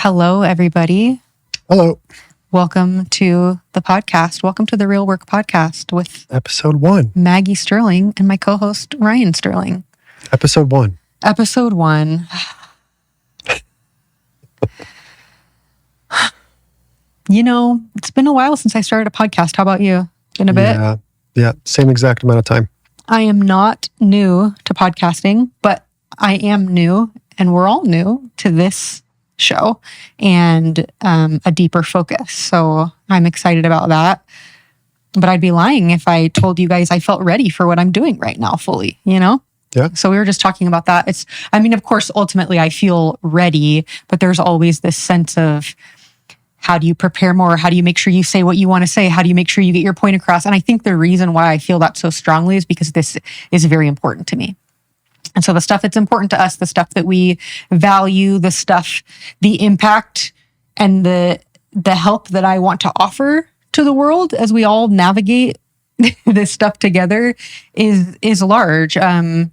Hello, everybody. Hello. Welcome to the podcast. Welcome to the Real Work Podcast with Episode 1. Maggie Sterling and my co-host Ryan Sterling. Episode 1. Episode 1. You know, it's been a while since I started a podcast. How about you? Been a bit? Yeah. Same exact amount of time. I am not new to podcasting, but I am new, and we're all new to this show and a deeper focus. So I'm excited about that. But I'd be lying if I told you guys I felt ready for what I'm doing right now fully, you know? Yeah. So we were just talking about that. Of course, ultimately I feel ready, but there's always this sense of how do you prepare more? How do you make sure you say what you want to say? How do you make sure you get your point across? And I think the reason why I feel that so strongly is because this is very important to me. And so the stuff that's important to us, the stuff that we value, the impact and the help that I want to offer to the world as we all navigate this stuff together is large. And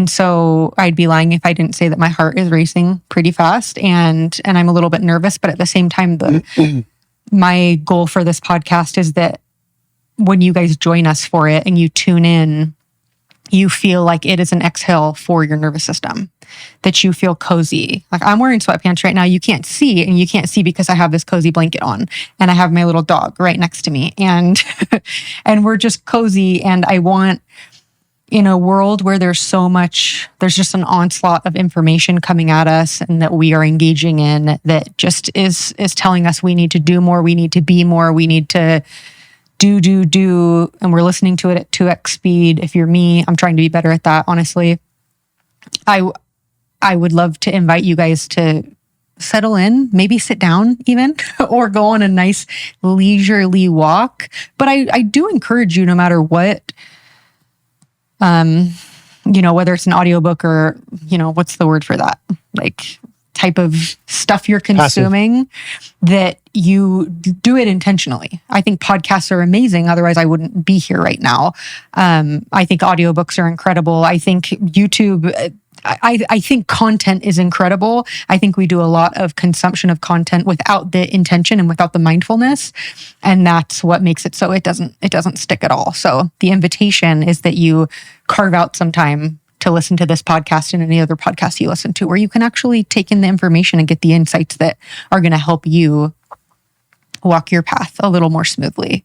so I'd be lying if I didn't say that my heart is racing pretty fast and I'm a little bit nervous, but at the same time, my goal for this podcast is that when you guys join us for it and you tune in, you feel like it is an exhale for your nervous system, that you feel cozy. Like I'm wearing sweatpants right now. You can't see, and you can't see because I have this cozy blanket on and I have my little dog right next to me and we're just cozy. And I want, in a world where there's just an onslaught of information coming at us and that we are engaging in that just is telling us we need to do more, we need to be more, we need to do, and we're listening to it at 2x speed. If you're me, I'm trying to be better at that, honestly. I would love to invite you guys to settle in, maybe sit down even, or go on a nice leisurely walk. But I do encourage you, no matter what, whether it's an audiobook or, what's the word for that? Like type of stuff you're consuming, passive, that you do it intentionally. I think podcasts are amazing. Otherwise I wouldn't be here right now. I think audiobooks are incredible. I think YouTube, I think content is incredible. I think we do a lot of consumption of content without the intention and without the mindfulness. And that's what makes it so it doesn't stick at all. So the invitation is that you carve out some time to listen to this podcast and any other podcast you listen to, where you can actually take in the information and get the insights that are going to help you walk your path a little more smoothly.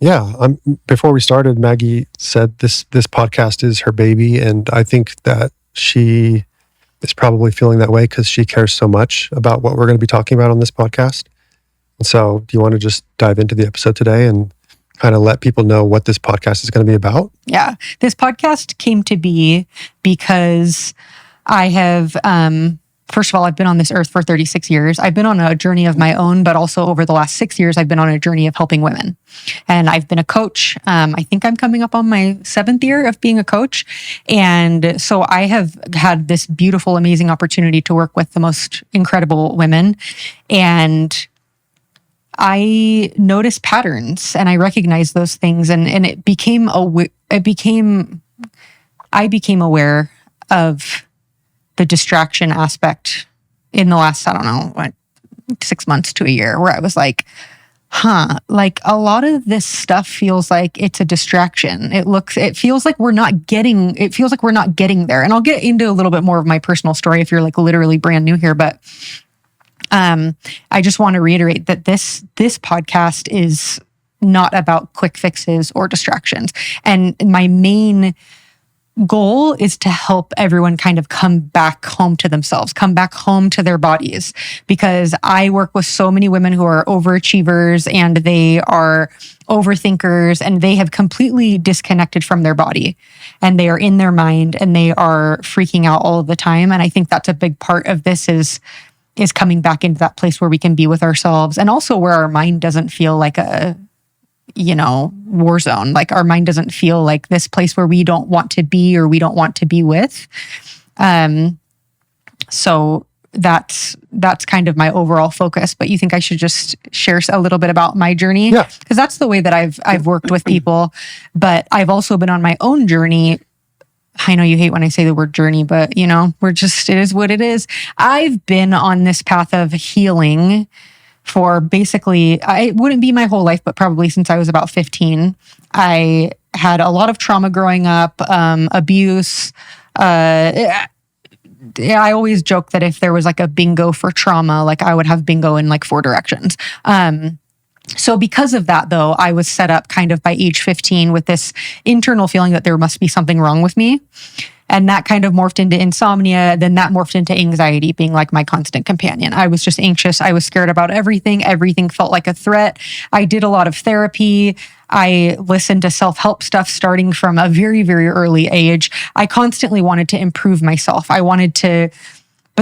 Yeah. Before we started, Maggie said this podcast is her baby. And I think that she is probably feeling that way because she cares so much about what we're going to be talking about on this podcast. And so do you want to just dive into the episode today and kind of let people know what this podcast is going to be about? Yeah. This podcast came to be because I have, first of all, I've been on this earth for 36 years. I've been on a journey of my own, but also over the last 6 years, I've been on a journey of helping women. And I've been a coach. I think I'm coming up on my 7th year of being a coach. And so I have had this beautiful, amazing opportunity to work with the most incredible women. And I noticed patterns and I recognized those things, and I became aware of the distraction aspect in the last, 6 months to a year, where I was like, like a lot of this stuff feels like it's a distraction. It feels like we're not getting there. And I'll get into a little bit more of my personal story if you're like literally brand new here, but I just want to reiterate that this podcast is not about quick fixes or distractions. And my main goal is to help everyone kind of come back home to themselves, come back home to their bodies, because I work with so many women who are overachievers and they are overthinkers and they have completely disconnected from their body and they are in their mind and they are freaking out all of the time. And I think that's a big part of this is coming back into that place where we can be with ourselves, and also where our mind doesn't feel like a, war zone. Like our mind doesn't feel like this place where we don't want to be or we don't want to be with. So that's kind of my overall focus. But you think I should just share a little bit about my journey? Yeah. Because that's the way that I've worked with people. But I've also been on my own journey I know you hate when I say the word journey, but it is what it is. I've been on this path of healing for basically, it wouldn't be my whole life, but probably since I was about 15. I had a lot of trauma growing up, abuse. I always joke that if there was like a bingo for trauma, like I would have bingo in like 4 directions. So because of that, though, I was set up kind of by age 15 with this internal feeling that there must be something wrong with me. And that kind of morphed into insomnia. Then that morphed into anxiety being like my constant companion. I was just anxious. I was scared about everything. Everything felt like a threat. I did a lot of therapy. I listened to self-help stuff starting from a very, very early age. I constantly wanted to improve myself. But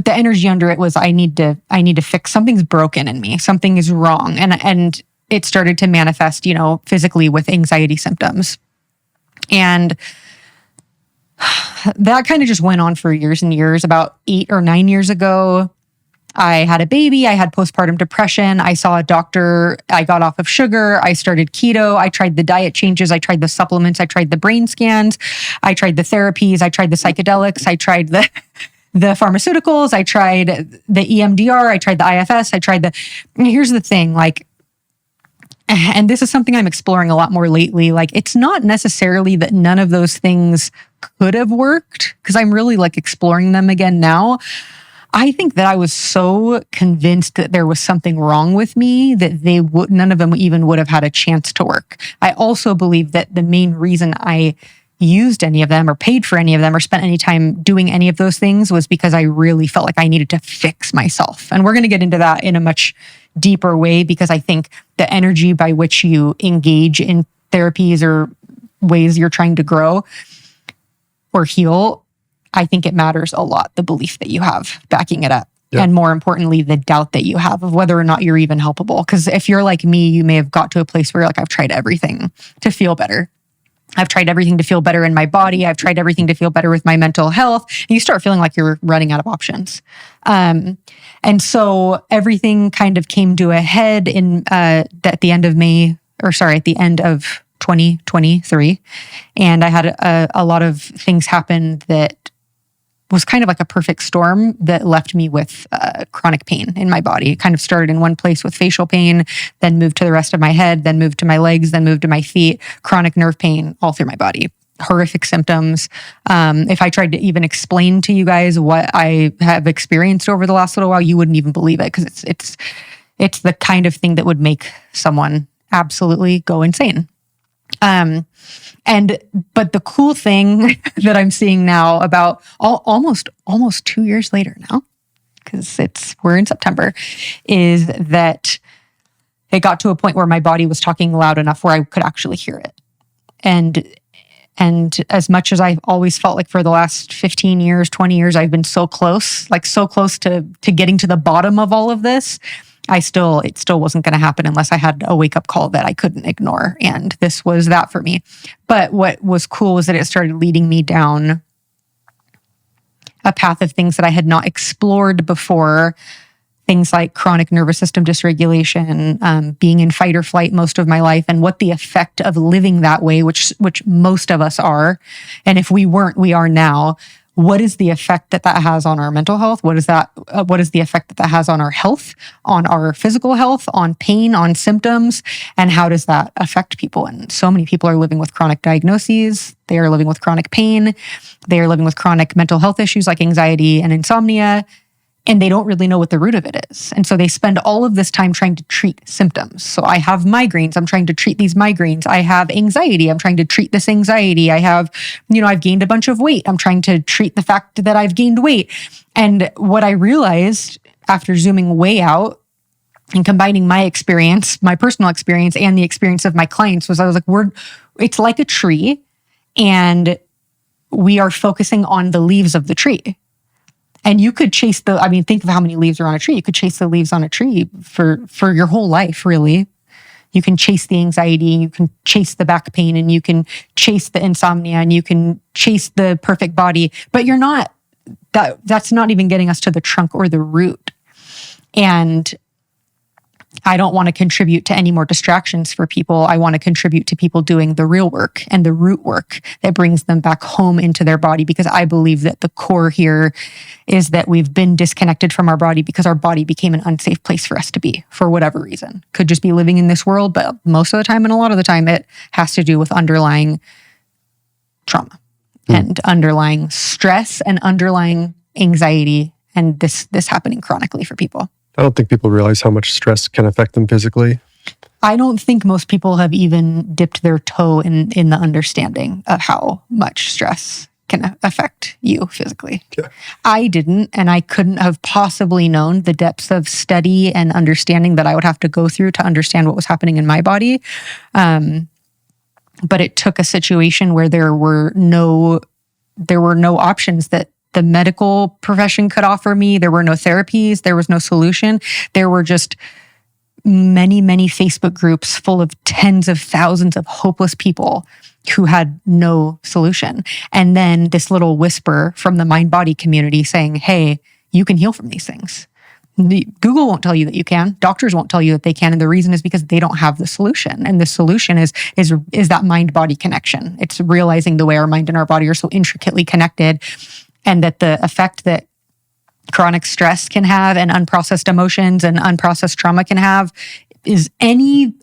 the energy under it was I need to fix, something's broken in me. Something is wrong. And it started to manifest, physically with anxiety symptoms. And that kind of just went on for years and years. About 8 or 9 years ago, I had a baby. I had postpartum depression. I saw a doctor. I got off of sugar. I started keto. I tried the diet changes. I tried the supplements. I tried the brain scans. I tried the therapies. I tried the psychedelics. I tried the pharmaceuticals. I tried the EMDR. I tried the IFS. Here's the thing, and this is something I'm exploring a lot more lately. It's not necessarily that none of those things could have worked, because I'm really exploring them again now. I think that I was so convinced that there was something wrong with me that none of them even would have had a chance to work. I also believe that the main reason I used any of them or paid for any of them or spent any time doing any of those things was because I really felt like I needed to fix myself. And we're going to get into that in a much deeper way, because I think the energy by which you engage in therapies or ways you're trying to grow or heal, I think it matters a lot, the belief that you have backing it up. Yep. And more importantly, the doubt that you have of whether or not you're even helpable. Because if you're like me, you may have got to a place where I've tried everything to feel better. I've tried everything to feel better in my body. I've tried everything to feel better with my mental health. And you start feeling like you're running out of options. And so everything kind of came to a head at the end of 2023. And I had a lot of things happen that was kind of like a perfect storm that left me with chronic pain in my body. It kind of started in one place with facial pain, then moved to the rest of my head, then moved to my legs, then moved to my feet, chronic nerve pain all through my body. Horrific symptoms. If I tried to even explain to you guys what I have experienced over the last little while, you wouldn't even believe it, because it's the kind of thing that would make someone absolutely go insane. But the cool thing that I'm seeing now, about almost 2 years later now, because we're in September, is that it got to a point where my body was talking loud enough where I could actually hear it. And as much as I've always felt like for the last 15 years, 20 years, I've been so close to getting to the bottom of all of this, it still wasn't going to happen unless I had a wake-up call that I couldn't ignore. And this was that for me. But what was cool was that it started leading me down a path of things that I had not explored before. Things like chronic nervous system dysregulation, being in fight or flight most of my life, and what the effect of living that way, which most of us are. And if we weren't, we are now. What is the effect that has on our mental health? What is the effect that has on our health, on our physical health, on pain, on symptoms? And how does that affect people? And so many people are living with chronic diagnoses. They are living with chronic pain. They are living with chronic mental health issues like anxiety and insomnia. And they don't really know what the root of it is. And so they spend all of this time trying to treat symptoms. So I have migraines. I'm trying to treat these migraines. I have anxiety. I'm trying to treat this anxiety. I have, I've gained a bunch of weight. I'm trying to treat the fact that I've gained weight. And what I realized after zooming way out and combining my experience, my personal experience, and the experience of my clients was I was like, it's like a tree, and we are focusing on the leaves of the tree. And you could chase think of how many leaves are on a tree. You could chase the leaves on a tree for your whole life, really. You can chase the anxiety, you can chase the back pain, and you can chase the insomnia, and you can chase the perfect body, but that's not even getting us to the trunk or the root. And I don't want to contribute to any more distractions for people. I want to contribute to people doing the real work and the root work that brings them back home into their body, because I believe that the core here is that we've been disconnected from our body because our body became an unsafe place for us to be for whatever reason. Could just be living in this world, but most of the time and a lot of the time it has to do with underlying trauma and underlying stress and underlying anxiety, and this happening chronically for people. I don't think people realize how much stress can affect them physically. I don't think most people have even dipped their toe in the understanding of how much stress can affect you physically. Yeah. I didn't, and I couldn't have possibly known the depths of study and understanding that I would have to go through to understand what was happening in my body. But it took a situation where there were no options that the medical profession could offer me. There were no therapies. There was no solution. There were just many, many Facebook groups full of tens of thousands of hopeless people who had no solution. And then this little whisper from the mind-body community saying, hey, you can heal from these things. Google won't tell you that you can. Doctors won't tell you that they can. And the reason is because they don't have the solution. And the solution is that mind-body connection. It's realizing the way our mind and our body are so intricately connected, and that the effect that chronic stress can have and unprocessed emotions and unprocessed trauma can have is any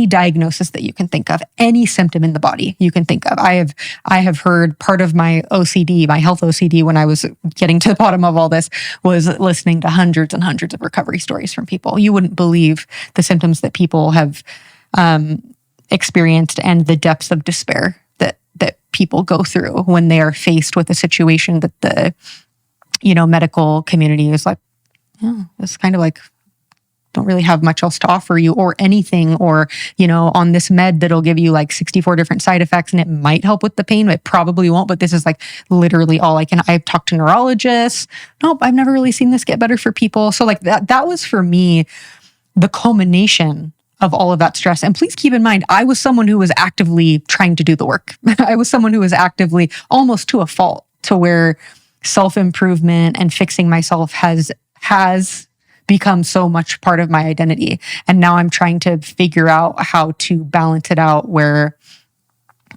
diagnosis that you can think of, any symptom in the body you can think of. I have heard part of my OCD, my health OCD, when I was getting to the bottom of all this, was listening to hundreds and hundreds of recovery stories from people. You wouldn't believe the symptoms that people have experienced and the depths of despair that people go through when they are faced with a situation that the medical community is like, it's kind of like, don't really have much else to offer you or anything, or, on this med that'll give you like 64 different side effects and it might help with the pain, but it probably won't. But this is like literally all I've talked to neurologists. Nope, I've never really seen this get better for people. So like that was for me, the culmination of all of that stress. And please keep in mind, I was someone who was actively trying to do the work. I was someone who was actively, almost to a fault, to where self-improvement and fixing myself has become so much part of my identity. And now I'm trying to figure out how to balance it out where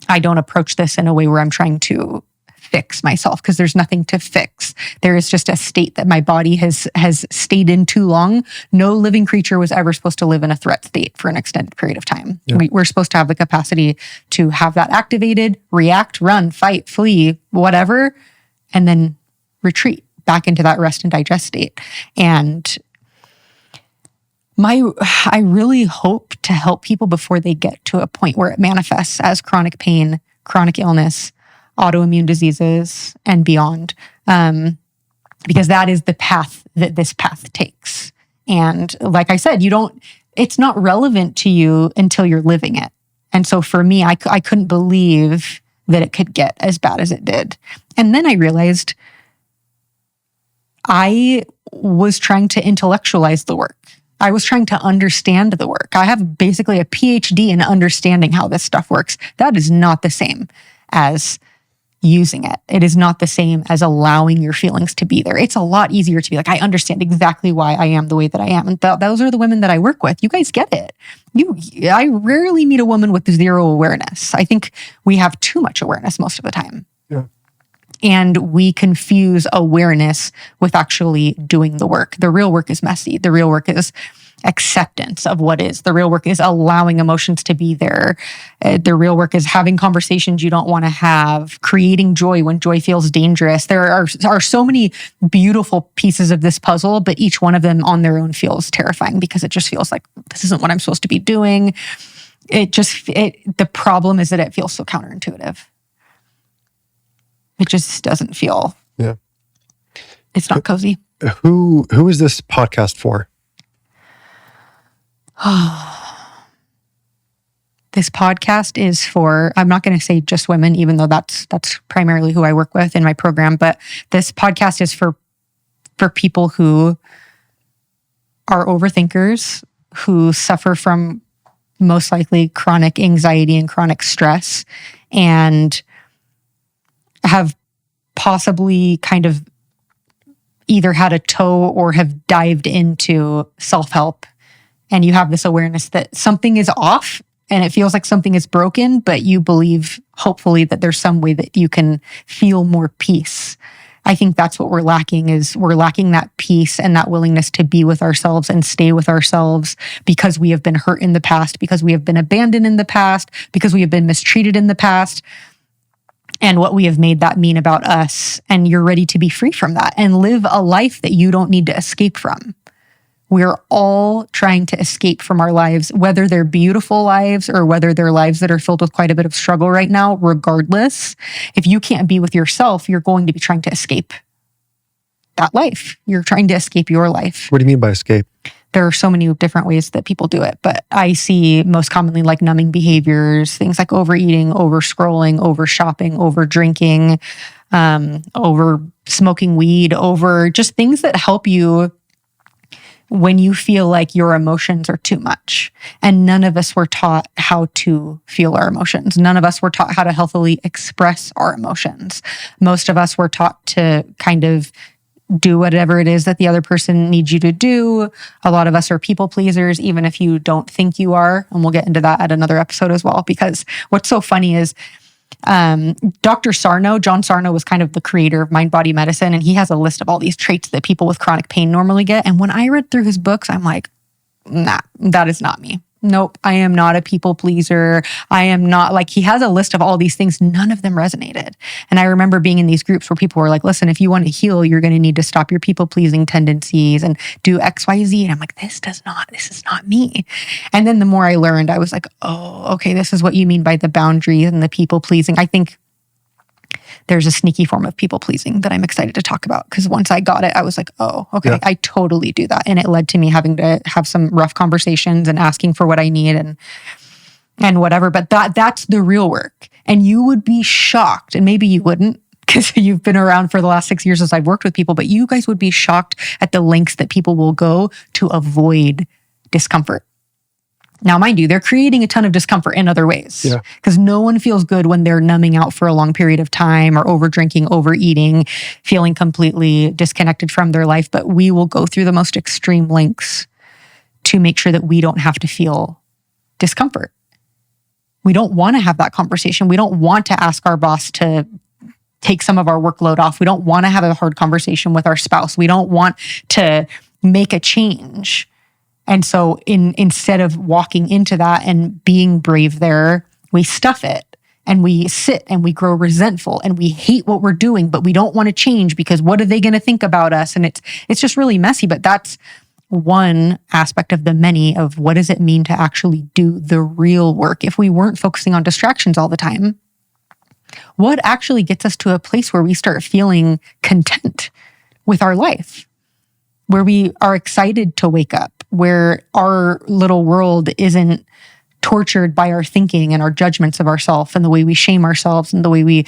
I don't approach this in a way where I'm trying to fix myself, because there's nothing to fix. There is just a state that my body has stayed in too long. No living creature was ever supposed to live in a threat state for an extended period of time. Yeah. We're supposed to have the capacity to have that activated, react, run, fight, flee, whatever, and then retreat back into that rest and digest state. And I really hope to help people before they get to a point where it manifests as chronic pain, chronic illness, autoimmune diseases, and beyond. Because that is the path that this path takes. And like I said, it's not relevant to you until you're living it. And so for me, I couldn't believe that it could get as bad as it did. And then I realized I was trying to intellectualize the work. I was trying to understand the work. I have basically a PhD in understanding how this stuff works. That is not the same as using it. It is not the same as allowing your feelings to be there. It's a lot easier to be like, I understand exactly why I am the way that I am. And those are the women that I work with. You guys get it. I rarely meet a woman with zero awareness. I think we have too much awareness most of the time. Yeah. And we confuse awareness with actually doing the work. The real work is messy. The real work is acceptance of what is. The real work is allowing emotions to be there. The real work is having conversations you don't want to have, creating joy when joy feels dangerous. There are so many beautiful pieces of this puzzle, but each one of them on their own feels terrifying, because it just feels like, this isn't what I'm supposed to be doing. The problem is that it feels so counterintuitive. It just doesn't feel. Yeah. It's not cozy. Who is this podcast for? This podcast is for, I'm not going to say just women, even though that's primarily who I work with in my program, but this podcast is for people who are overthinkers, who suffer from most likely chronic anxiety and chronic stress, and have possibly kind of either had a toe or have dived into self-help and you have this awareness that something is off and it feels like something is broken, but you believe hopefully that there's some way that you can feel more peace. I think that's what we're lacking, is we're lacking that peace and that willingness to be with ourselves and stay with ourselves, because we have been hurt in the past, because we have been abandoned in the past, because we have been mistreated in the past, and what we have made that mean about us. And you're ready to be free from that and live a life that you don't need to escape from. We're all trying to escape from our lives, whether they're beautiful lives or whether they're lives that are filled with quite a bit of struggle right now. Regardless, if you can't be with yourself, you're going to be trying to escape that life. You're trying to escape your life. What do you mean by escape? There are so many different ways that people do it, but I see most commonly like numbing behaviors, things like overeating, over scrolling, over shopping, over drinking, over smoking weed, over just things that help you when you feel like your emotions are too much. And none of us were taught how to feel our emotions. None of us were taught how to healthily express our emotions. Most of us were taught to kind of do whatever it is that the other person needs you to do. A lot of us are people pleasers, even if you don't think you are. And we'll get into that at another episode as well, because what's so funny is Dr. Sarno, John Sarno, was kind of the creator of mind-body medicine, and he has a list of all these traits that people with chronic pain normally get. And when I read through his books, I'm like, nah, that is not me. Nope, I am not a people pleaser. I am not, like, he has a list of all these things. None of them resonated. And I remember being in these groups where people were like, listen, if you want to heal, you're going to need to stop your people pleasing tendencies and do X, Y, Z. And I'm like, this is not me. And then the more I learned, I was like, oh, okay, this is what you mean by the boundaries and the people pleasing. I think there's a sneaky form of people pleasing that I'm excited to talk about, because once I got it, I was like, oh, okay, yeah. I totally do that. And it led to me having to have some rough conversations and asking for what I need and whatever. But that's the real work. And you would be shocked, and maybe you wouldn't, because you've been around for the last 6 years as I've worked with people, but you guys would be shocked at the lengths that people will go to avoid discomfort. Now, mind you, they're creating a ton of discomfort in other ways, because no one feels good when they're numbing out for a long period of time, or over drinking, overeating, feeling completely disconnected from their life. But we will go through the most extreme lengths to make sure that we don't have to feel discomfort. We don't want to have that conversation. We don't want to ask our boss to take some of our workload off. We don't want to have a hard conversation with our spouse. We don't want to make a change. And so instead of walking into that and being brave there, we stuff it and we sit and we grow resentful and we hate what we're doing, but we don't want to change because what are they going to think about us? And it's just really messy. But that's one aspect of the many of what does it mean to actually do the real work. If we weren't focusing on distractions all the time, what actually gets us to a place where we start feeling content with our life, where we are excited to wake up, where our little world isn't tortured by our thinking and our judgments of ourselves and the way we shame ourselves and the way we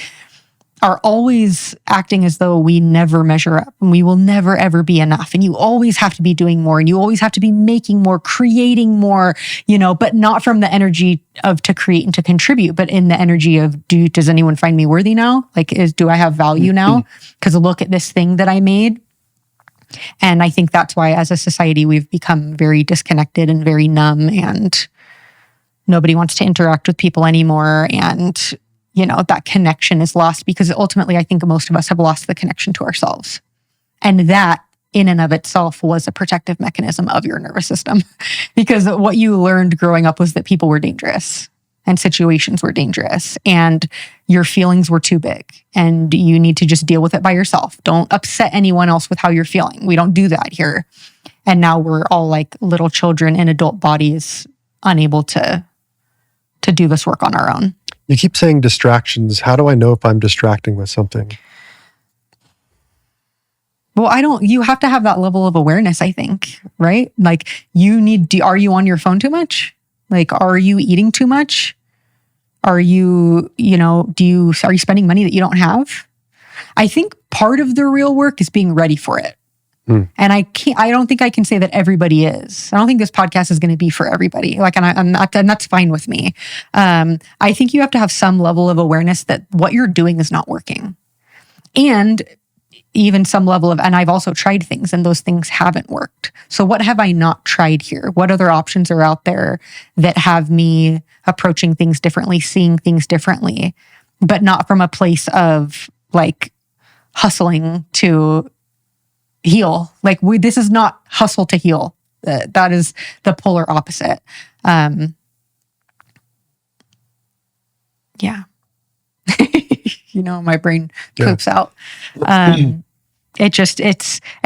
are always acting as though we never measure up and we will never, ever be enough. And you always have to be doing more and you always have to be making more, creating more, but not from the energy of to create and to contribute, but in the energy of does anyone find me worthy now? Do I have value now? Because look at this thing that I made. And I think that's why as a society, we've become very disconnected and very numb, and nobody wants to interact with people anymore. And, that connection is lost because ultimately I think most of us have lost the connection to ourselves. And that in and of itself was a protective mechanism of your nervous system, because what you learned growing up was that people were dangerous and situations were dangerous and your feelings were too big and you need to just deal with it by yourself. Don't upset anyone else with how you're feeling. We don't do that here. And now we're all like little children in adult bodies, unable to do this work on our own. You keep saying distractions. How do I know if I'm distracting with something? Well, you have to have that level of awareness, I think, right? Like are you on your phone too much? Like, are you eating too much? Are you, are you spending money that you don't have? I think part of the real work is being ready for it. And I don't think I can say that everybody is. I don't think this podcast is going to be for everybody. And that's fine with me. I think you have to have some level of awareness that what you're doing is not working. And even some level of, and I've also tried things and those things haven't worked. So what have I not tried here? What other options are out there that have me approaching things differently, seeing things differently, but not from a place of like hustling to heal. Like this is not hustle to heal. That is the polar opposite. Yeah. My brain poops out. And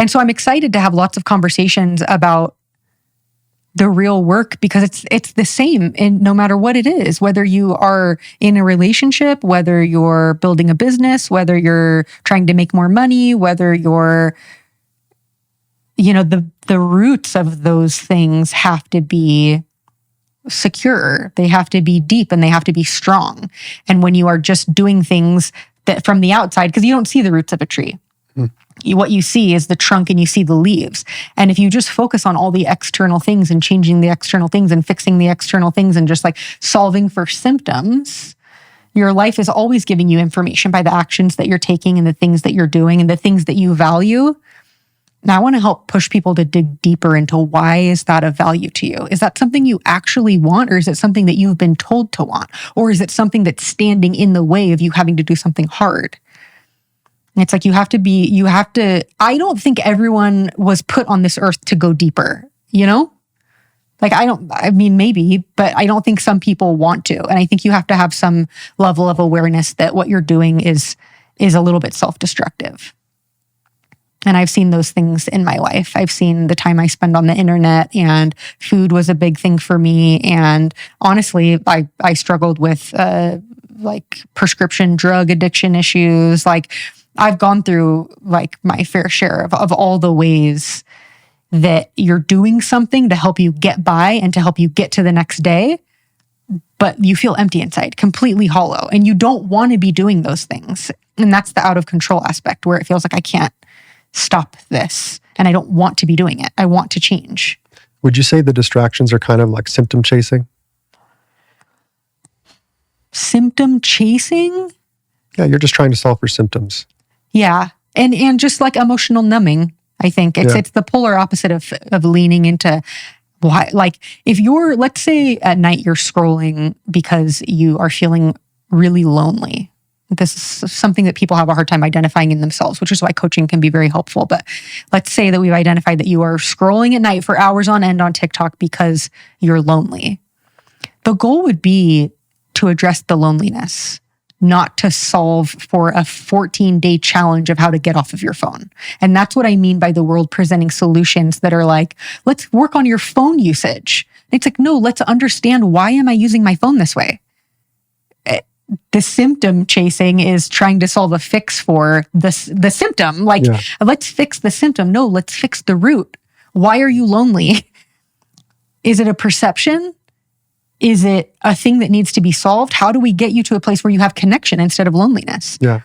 so I'm excited to have lots of conversations about the real work, because it's the same in no matter what it is, whether you are in a relationship, whether you're building a business, whether you're trying to make more money, whether you're, the roots of those things have to be secure. They have to be deep and they have to be strong. And when you are just doing things that from the outside, because you don't see the roots of a tree, what you see is the trunk and you see the leaves. And if you just focus on all the external things and changing the external things and fixing the external things and just like solving for symptoms, your life is always giving you information by the actions that you're taking and the things that you're doing and the things that you value. Now, I want to help push people to dig deeper into why is that of value to you? Is that something you actually want, or is it something that you've been told to want? Or is it something that's standing in the way of you having to do something hard? And it's like I don't think everyone was put on this earth to go deeper, Like, maybe, but I don't think some people want to. And I think you have to have some level of awareness that what you're doing is a little bit self-destructive. And I've seen those things in my life. I've seen the time I spend on the internet, and food was a big thing for me. And honestly, I struggled with like prescription drug addiction issues. Like I've gone through like my fair share of all the ways that you're doing something to help you get by and to help you get to the next day, but you feel empty inside, completely hollow, and you don't want to be doing those things. And that's the out of control aspect, where it feels like I can't stop this and I don't want to be doing it. I want to change. Would you say the distractions are kind of like symptom chasing? Symptom chasing? Yeah, you're just trying to solve for symptoms. Yeah. And just like emotional numbing, I think. It's the polar opposite of leaning into why. Like if you're, let's say at night you're scrolling because you are feeling really lonely. This is something that people have a hard time identifying in themselves, which is why coaching can be very helpful. But let's say that we've identified that you are scrolling at night for hours on end on TikTok because you're lonely. The goal would be to address the loneliness, not to solve for a 14-day challenge of how to get off of your phone. And that's what I mean by the world presenting solutions that are like, let's work on your phone usage. It's like, no, let's understand, why am I using my phone this way? The symptom chasing is trying to solve a fix for the symptom. Like, let's fix the symptom. No, let's fix the root. Why are you lonely? Is it a perception? Is it a thing that needs to be solved? How do we get you to a place where you have connection instead of loneliness? Yeah.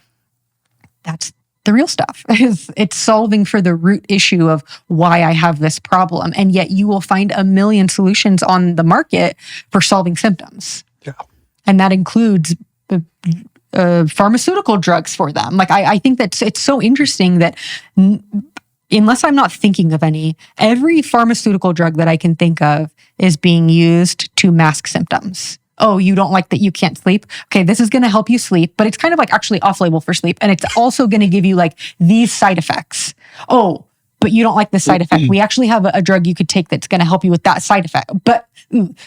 That's the real stuff. It's solving for the root issue of why I have this problem. And yet you will find a million solutions on the market for solving symptoms. Yeah. And that includes pharmaceutical drugs for them. Like, I think that it's so interesting that unless I'm not thinking of any, every pharmaceutical drug that I can think of is being used to mask symptoms. Oh, you don't like that you can't sleep? Okay, this is going to help you sleep, but it's kind of like actually off-label for sleep. And it's also going to give you like these side effects. Oh, but you don't like the side effect. We actually have a drug you could take that's going to help you with that side effect. But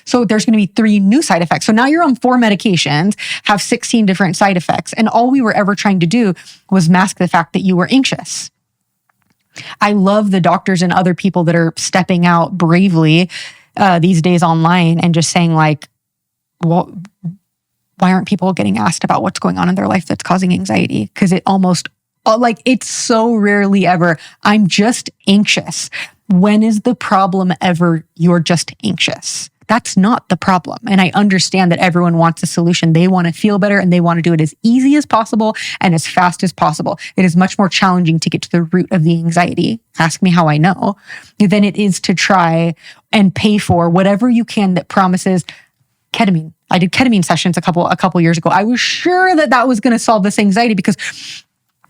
so there's going to be 3 new side effects. So now you're on 4 medications, have 16 different side effects. And all we were ever trying to do was mask the fact that you were anxious. I love the doctors and other people that are stepping out bravely these days online and just saying like, well, why aren't people getting asked about what's going on in their life that's causing anxiety? Because it almost, like, it's so rarely ever, I'm just anxious. When is the problem ever you're just anxious? That's not the problem. And I understand that everyone wants a solution. They want to feel better and they want to do it as easy as possible and as fast as possible. It is much more challenging to get to the root of the anxiety, ask me how I know, than it is to try and pay for whatever you can that promises ketamine. I did ketamine sessions a couple years ago. I was sure that was going to solve this anxiety because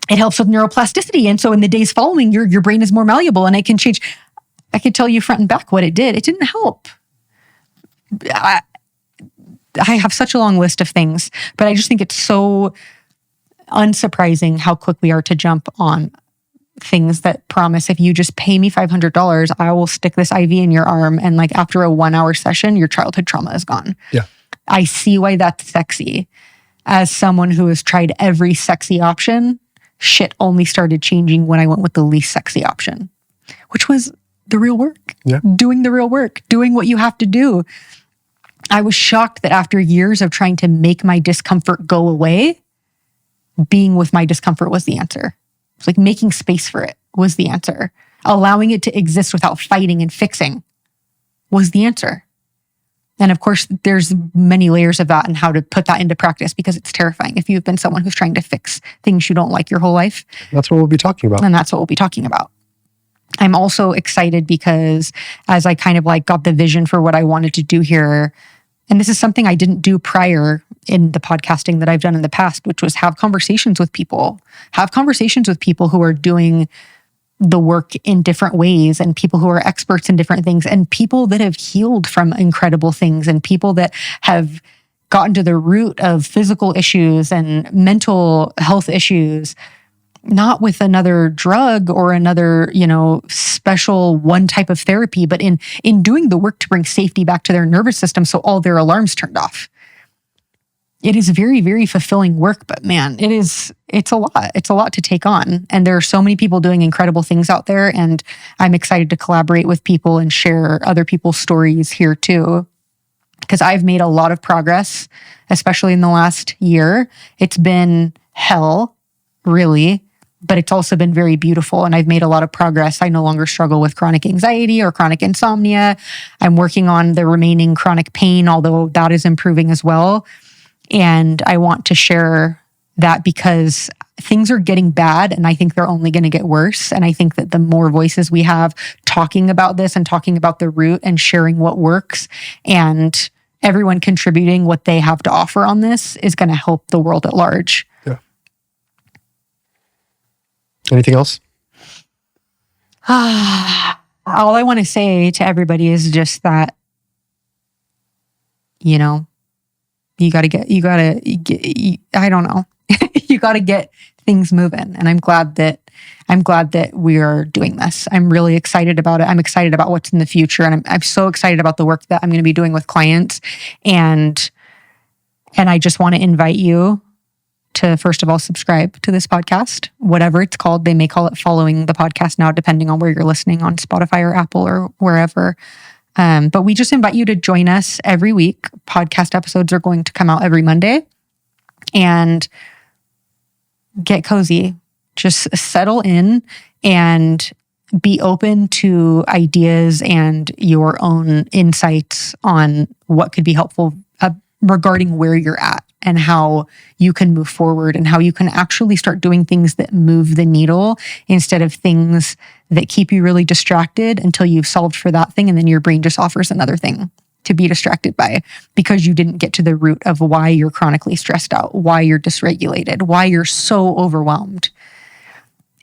It helps with neuroplasticity. And so in the days following, your brain is more malleable and it can change. I could tell you front and back what it did. It didn't help. I have such a long list of things, but I just think it's so unsurprising how quick we are to jump on things that promise, if you just pay me $500, I will stick this IV in your arm. And like after a 1 hour session, your childhood trauma is gone. Yeah. I see why that's sexy. As someone who has tried every sexy option, shit only started changing when I went with the least sexy option, which was the real work. Yeah. Doing the real work, doing what you have to do. I was shocked that after years of trying to make my discomfort go away, being with my discomfort was the answer. It's like making space for it was the answer. Allowing it to exist without fighting and fixing was the answer. And of course, there's many layers of that and how to put that into practice, because it's terrifying if you've been someone who's trying to fix things you don't like your whole life. That's what we'll be talking about. And that's what we'll be talking about. I'm also excited because as I kind of like got the vision for what I wanted to do here, and this is something I didn't do prior in the podcasting that I've done in the past, which was have conversations with people who are doing the work in different ways, and people who are experts in different things, and people that have healed from incredible things, and people that have gotten to the root of physical issues and mental health issues, not with another drug or another, special one type of therapy, but in doing the work to bring safety back to their nervous system so all their alarms turned off. It is very, very fulfilling work, but man, it's a lot. It's a lot to take on. And there are so many people doing incredible things out there, and I'm excited to collaborate with people and share other people's stories here too, because I've made a lot of progress, especially in the last year. It's been hell, really. But it's also been very beautiful, and I've made a lot of progress. I no longer struggle with chronic anxiety or chronic insomnia. I'm working on the remaining chronic pain, although that is improving as well. And I want to share that because things are getting bad, and I think they're only going to get worse. And I think that the more voices we have talking about this and talking about the root and sharing what works, and everyone contributing what they have to offer on this, is going to help the world at large. Anything else? All I want to say to everybody is just that, you got to get, I don't know, you got to get things moving. And I'm glad that we are doing this. I'm really excited about it. I'm excited about what's in the future. And I'm so excited about the work that I'm going to be doing with clients. And I just want to invite you to, first of all, subscribe to this podcast, whatever it's called. They may call it following the podcast now, depending on where you're listening, on Spotify or Apple or wherever. But we just invite you to join us every week. Podcast episodes are going to come out every Monday. And get cozy. Just settle in and be open to ideas and your own insights on what could be helpful regarding where you're at, and how you can move forward, and how you can actually start doing things that move the needle instead of things that keep you really distracted until you've solved for that thing. And then your brain just offers another thing to be distracted by, because you didn't get to the root of why you're chronically stressed out, why you're dysregulated, why you're so overwhelmed.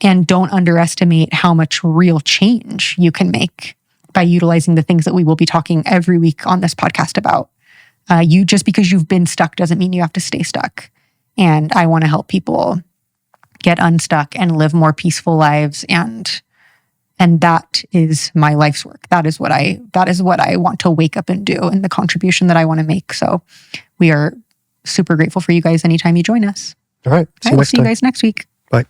And don't underestimate how much real change you can make by utilizing the things that we will be talking every week on this podcast about. Just because you've been stuck doesn't mean you have to stay stuck. And I want to help people get unstuck and live more peaceful lives. And that is my life's work. That is what I want to wake up and do, and the contribution that I want to make. So we are super grateful for you guys anytime you join us. All right. See you guys next week. Bye.